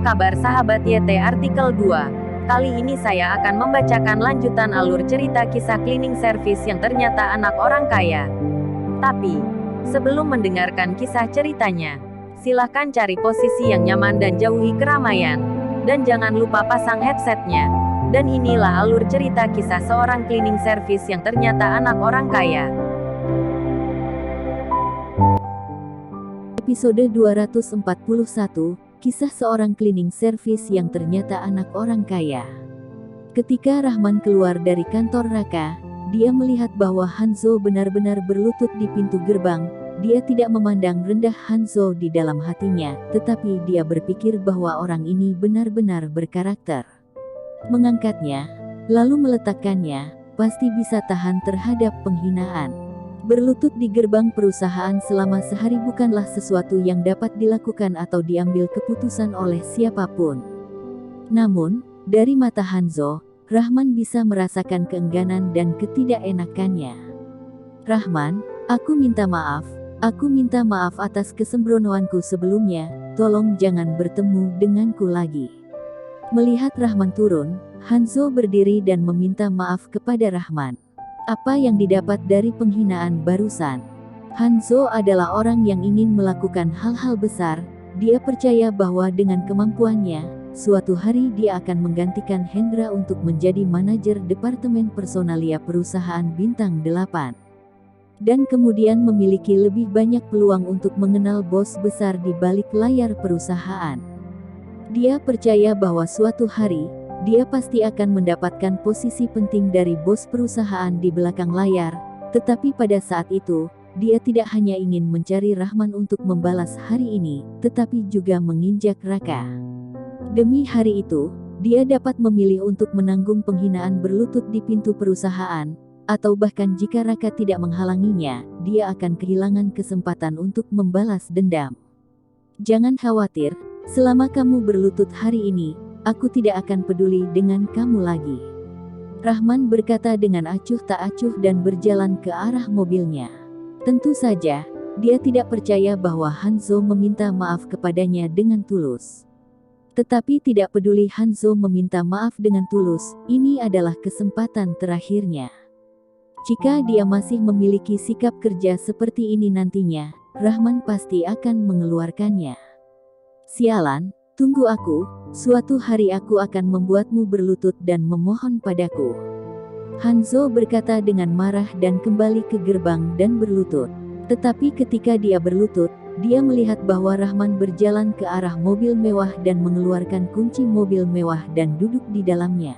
kabar sahabat YT artikel 2? Kali ini saya akan membacakan lanjutan alur cerita kisah cleaning service yang ternyata anak orang kaya. Tapi, sebelum mendengarkan kisah ceritanya, silahkan cari posisi yang nyaman dan jauhi keramaian. Dan jangan lupa pasang headsetnya. Dan inilah alur cerita kisah seorang cleaning service yang ternyata anak orang kaya. Episode 241, Kisah Seorang Cleaning Service yang Ternyata Anak Orang Kaya. Ketika Rahman keluar dari kantor Raka, dia melihat bahwa Hanzo benar-benar berlutut di pintu gerbang. Dia tidak memandang rendah Hanzo di dalam hatinya, tetapi dia berpikir bahwa orang ini benar-benar berkarakter. Mengangkatnya, lalu meletakkannya, pasti bisa tahan terhadap penghinaan. Berlutut di gerbang perusahaan selama sehari bukanlah sesuatu yang dapat dilakukan atau diambil keputusan oleh siapapun. Namun, dari mata Hanzo, Rahman bisa merasakan keengganan dan ketidakenakannya. "Rahman, aku minta maaf. Aku minta maaf atas kesembronoanku sebelumnya, tolong jangan bertemu denganku lagi." Melihat Rahman turun, Hanzo berdiri dan meminta maaf kepada Rahman. Apa yang didapat dari penghinaan barusan? Hanzo adalah orang yang ingin melakukan hal-hal besar. Dia percaya bahwa dengan kemampuannya, suatu hari dia akan menggantikan Hendra untuk menjadi manajer departemen personalia perusahaan bintang 8. Dan kemudian memiliki lebih banyak peluang untuk mengenal bos besar di balik layar perusahaan. Dia percaya bahwa suatu hari, dia pasti akan mendapatkan posisi penting dari bos perusahaan di belakang layar, tetapi pada saat itu, dia tidak hanya ingin mencari Rahman untuk membalas hari ini, tetapi juga menginjak Raka. Demi hari itu, dia dapat memilih untuk menanggung penghinaan berlutut di pintu perusahaan, atau bahkan jika Raka tidak menghalanginya, dia akan kehilangan kesempatan untuk membalas dendam. "Jangan khawatir, selama kamu berlutut hari ini, aku tidak akan peduli dengan kamu lagi," Rahman berkata dengan acuh tak acuh dan berjalan ke arah mobilnya. Tentu saja, dia tidak percaya bahwa Hanzo meminta maaf kepadanya dengan tulus. Tetapi tidak peduli Hanzo meminta maaf dengan tulus, ini adalah kesempatan terakhirnya. Jika dia masih memiliki sikap kerja seperti ini nantinya, Rahman pasti akan mengeluarkannya. "Sialan, tunggu aku, suatu hari aku akan membuatmu berlutut dan memohon padaku," Hanzo berkata dengan marah dan kembali ke gerbang dan berlutut. Tetapi ketika dia berlutut, dia melihat bahwa Rahman berjalan ke arah mobil mewah dan mengeluarkan kunci mobil mewah dan duduk di dalamnya.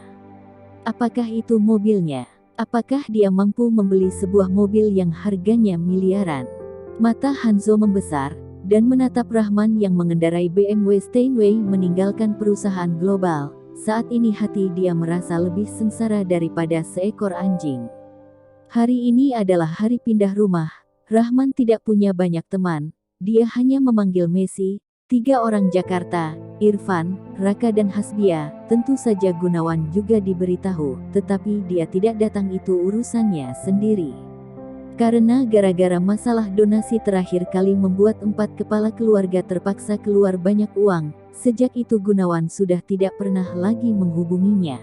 Apakah itu mobilnya? Apakah dia mampu membeli sebuah mobil yang harganya miliaran? Mata Hanzo membesar dan menatap Rahman yang mengendarai BMW Steinway meninggalkan perusahaan global. Saat ini hati dia merasa lebih sengsara daripada seekor anjing. Hari ini adalah hari pindah rumah. Rahman tidak punya banyak teman. Dia hanya memanggil Messi, 3 orang Jakarta, Irfan, Raka dan Hasbia. Tentu saja Gunawan juga diberitahu, tetapi dia tidak datang, itu urusannya sendiri. Karena gara-gara masalah donasi terakhir kali membuat 4 kepala keluarga terpaksa keluar banyak uang, sejak itu Gunawan sudah tidak pernah lagi menghubunginya.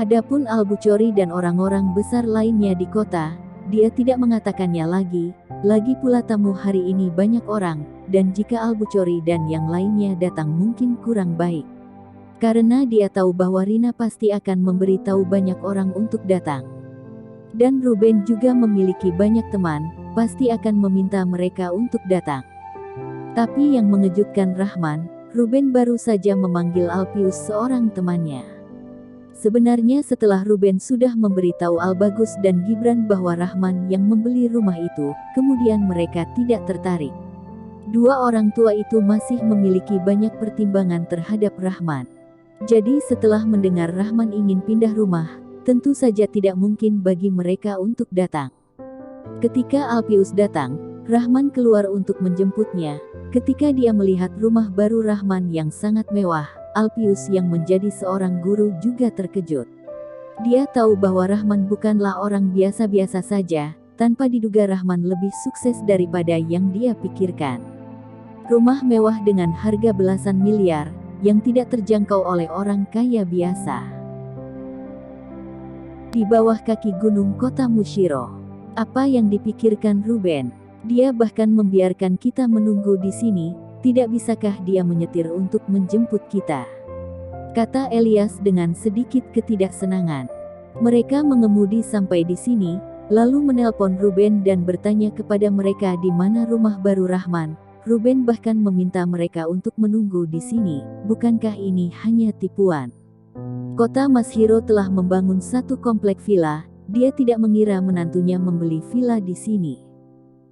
Adapun Albuchori dan orang-orang besar lainnya di kota, dia tidak mengatakannya lagi. Lagi pula tamu hari ini banyak orang, dan jika Albuchori dan yang lainnya datang mungkin kurang baik. Karena dia tahu bahwa Rina pasti akan memberitahu banyak orang untuk datang. Dan Ruben juga memiliki banyak teman, pasti akan meminta mereka untuk datang. Tapi yang mengejutkan Rahman, Ruben baru saja memanggil Alpius, seorang temannya. Sebenarnya setelah Ruben sudah memberitahu Albagus dan Gibran bahwa Rahman yang membeli rumah itu, kemudian mereka tidak tertarik. 2 orang tua itu masih memiliki banyak pertimbangan terhadap Rahman. Jadi setelah mendengar Rahman ingin pindah rumah, tentu saja tidak mungkin bagi mereka untuk datang. Ketika Alpius datang, Rahman keluar untuk menjemputnya. Ketika dia melihat rumah baru Rahman yang sangat mewah, Alpius yang menjadi seorang guru juga terkejut. Dia tahu bahwa Rahman bukanlah orang biasa-biasa saja, tanpa diduga Rahman lebih sukses daripada yang dia pikirkan. Rumah mewah dengan harga belasan miliar, yang tidak terjangkau oleh orang kaya biasa. Di bawah kaki gunung kota Mushiro. Apa yang dipikirkan Ruben? Dia bahkan membiarkan kita menunggu di sini. Tidak bisakah dia menyetir untuk menjemput kita? Kata Elias dengan sedikit ketidaksenangan. Mereka mengemudi sampai di sini, lalu menelpon Ruben dan bertanya kepada mereka di mana rumah baru Rahman. Ruben bahkan meminta mereka untuk menunggu di sini. Bukankah ini hanya tipuan? Kota Mushiro telah membangun satu komplek villa. Dia tidak mengira menantunya membeli villa di sini.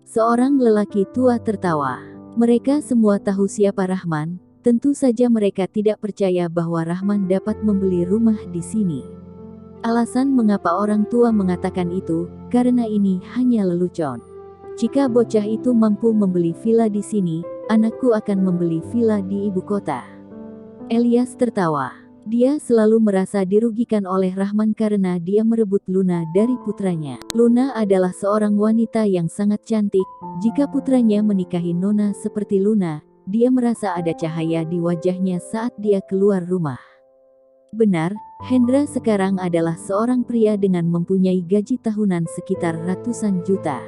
Seorang lelaki tua tertawa. Mereka semua tahu siapa Rahman. Tentu saja mereka tidak percaya bahwa Rahman dapat membeli rumah di sini. Alasan mengapa orang tua mengatakan itu, karena ini hanya lelucon. Jika bocah itu mampu membeli villa di sini, anakku akan membeli villa di ibu kota. Elias tertawa. Dia selalu merasa dirugikan oleh Rahman karena dia merebut Luna dari putranya. Luna adalah seorang wanita yang sangat cantik. Jika putranya menikahi nona seperti Luna, dia merasa ada cahaya di wajahnya saat dia keluar rumah. Benar, Hendra sekarang adalah seorang pria dengan mempunyai gaji tahunan sekitar ratusan juta.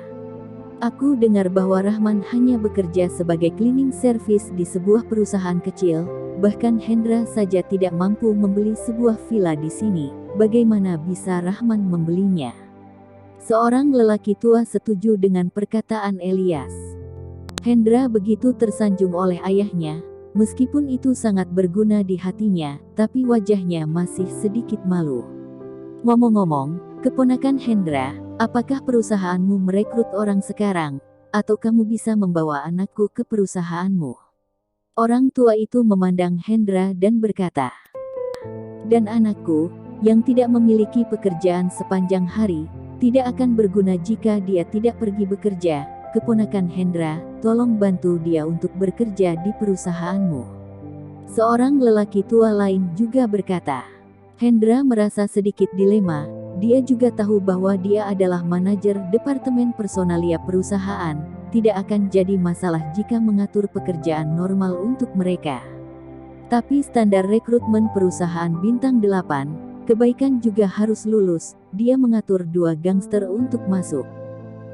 Aku dengar bahwa Rahman hanya bekerja sebagai cleaning service di sebuah perusahaan kecil. Bahkan Hendra saja tidak mampu membeli sebuah villa di sini. Bagaimana bisa Rahman membelinya? Seorang lelaki tua setuju dengan perkataan Elias. Hendra begitu tersanjung oleh ayahnya. Meskipun itu sangat berguna di hatinya, tapi wajahnya masih sedikit malu. Ngomong-ngomong, keponakan Hendra, apakah perusahaanmu merekrut orang sekarang? Atau kamu bisa membawa anakku ke perusahaanmu? Orang tua itu memandang Hendra dan berkata, dan anakku, yang tidak memiliki pekerjaan sepanjang hari, tidak akan berguna jika dia tidak pergi bekerja. Keponakan Hendra, tolong bantu dia untuk bekerja di perusahaanmu. Seorang lelaki tua lain juga berkata. Hendra merasa sedikit dilema. Dia juga tahu bahwa dia adalah manajer departemen personalia perusahaan. Tidak akan jadi masalah jika mengatur pekerjaan normal untuk mereka. Tapi standar rekrutmen perusahaan bintang 8, kebaikan juga harus lulus. Dia mengatur 2 gangster untuk masuk.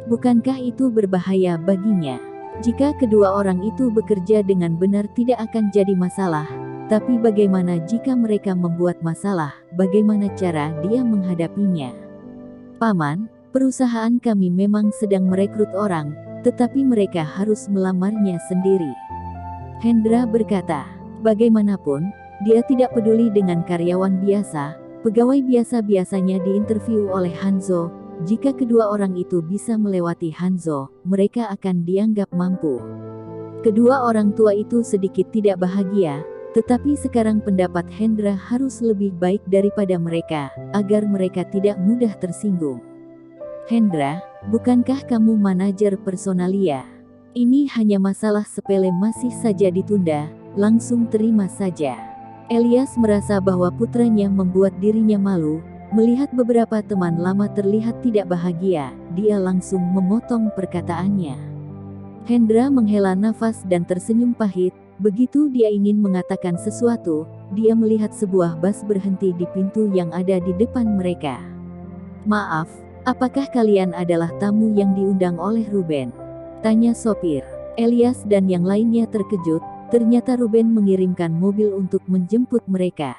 Bukankah itu berbahaya baginya? Jika kedua orang itu bekerja dengan benar tidak akan jadi masalah. Tapi bagaimana jika mereka membuat masalah? Bagaimana cara dia menghadapinya? Paman, perusahaan kami memang sedang merekrut orang, tetapi mereka harus melamarnya sendiri. Hendra berkata, bagaimanapun, dia tidak peduli dengan karyawan biasa. Pegawai biasa biasanya diinterview oleh Hanzo. Jika kedua orang itu bisa melewati Hanzo, mereka akan dianggap mampu. Kedua orang tua itu sedikit tidak bahagia, tetapi sekarang pendapat Hendra harus lebih baik daripada mereka, agar mereka tidak mudah tersinggung. Hendra, bukankah kamu manajer personalia? Ini hanya masalah sepele masih saja ditunda, langsung terima saja. Elias merasa bahwa putranya membuat dirinya malu. Melihat beberapa teman lama terlihat tidak bahagia, dia langsung memotong perkataannya. Hendra menghela nafas dan tersenyum pahit. Begitu dia ingin mengatakan sesuatu, dia melihat sebuah bus berhenti di pintu yang ada di depan mereka. Maaf, apakah kalian adalah tamu yang diundang oleh Ruben? Tanya sopir. Elias dan yang lainnya terkejut, ternyata Ruben mengirimkan mobil untuk menjemput mereka.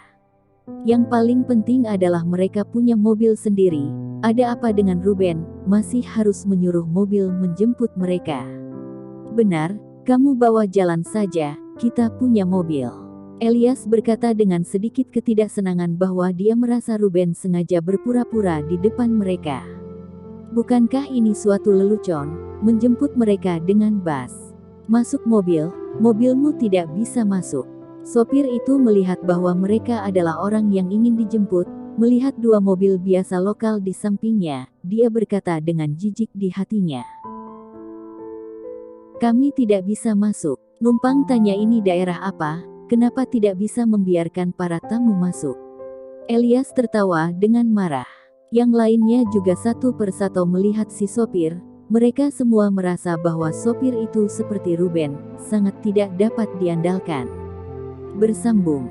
Yang paling penting adalah mereka punya mobil sendiri. Ada apa dengan Ruben, masih harus menyuruh mobil menjemput mereka? Benar, kamu bawa jalan saja, kita punya mobil. Elias berkata dengan sedikit ketidaksenangan bahwa dia merasa Ruben sengaja berpura-pura di depan mereka. Bukankah ini suatu lelucon, menjemput mereka dengan bus? Masuk mobil, mobilmu tidak bisa masuk. Sopir itu melihat bahwa mereka adalah orang yang ingin dijemput. Melihat 2 mobil biasa lokal di sampingnya, dia berkata dengan jijik di hatinya. Kami tidak bisa masuk. Numpang tanya ini daerah apa, kenapa tidak bisa membiarkan para tamu masuk? Elias tertawa dengan marah. Yang lainnya juga satu persatu melihat si sopir. Mereka semua merasa bahwa sopir itu seperti Ruben, sangat tidak dapat diandalkan. bersambung.